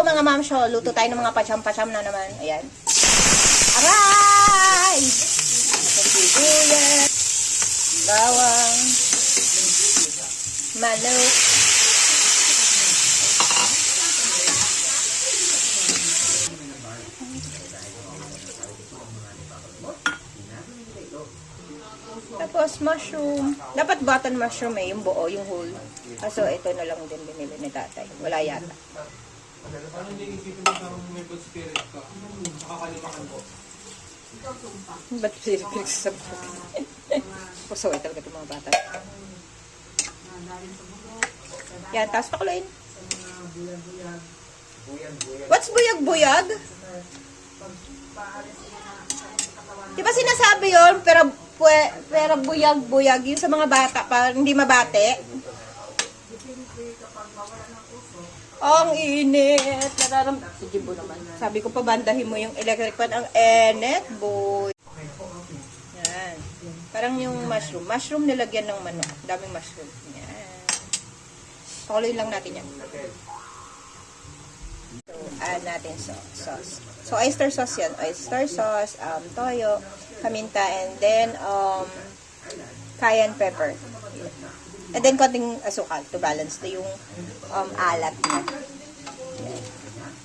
mga mamsyo, luto tayo ng mga pasyam-pasyam na naman. Ayan. Aray! Sibuyas, bawang, manok, tapos mushroom. Dapat button mushroom yung buo, yung whole. Kaso ito na lang din binili ni tatay. Wala yata. Parang hindi isipin mo parang may good spirit ka. Nakakalimakan ko. Ba't pinipig sa pasaway talaga itong mga bata. Yan, tapos pakuluin. What's buyag-buyag? Di ba sinasabi yun, pero buyag-buyag, yung sa mga bata, para hindi mabate. Ang init. Si Jimbo naman. Sabi ko pa, bandahin mo yung electric fan. Ang enet, boy. Yan. Parang yung mushroom. Mushroom nilagyan ng manok. Daming mushroom. Yan. Pakuloyin lang natin yan. So, add natin sauce. So, oyster sauce yan. Oyster sauce, toyo, paminta, and then, cayenne pepper. And then, konting asukal to balance to yung alat niya. Yan.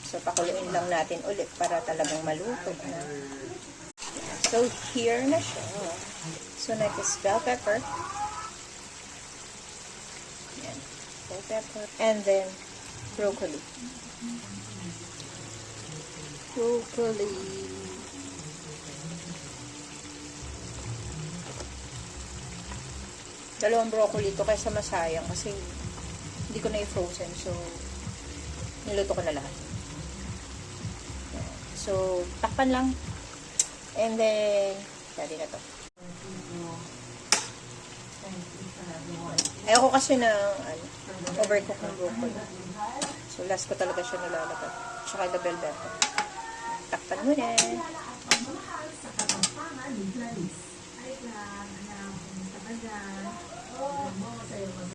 So, pakuluin lang natin ulit para talagang maluto na. So, here na siya. So, next is bell pepper. Yan. Bell pepper. And then, broccoli. Broccoli. Dalawang broccoli to kaysa masayang kasi hindi ko na i-frozen. So, niluto ko na lahat. So, takpan lang. And then, ready na to. Ayoko kasi na overcook ng broccoli. So, last ko talaga siya nilalagay. Tsaka the bell pepper. Takpan mo na.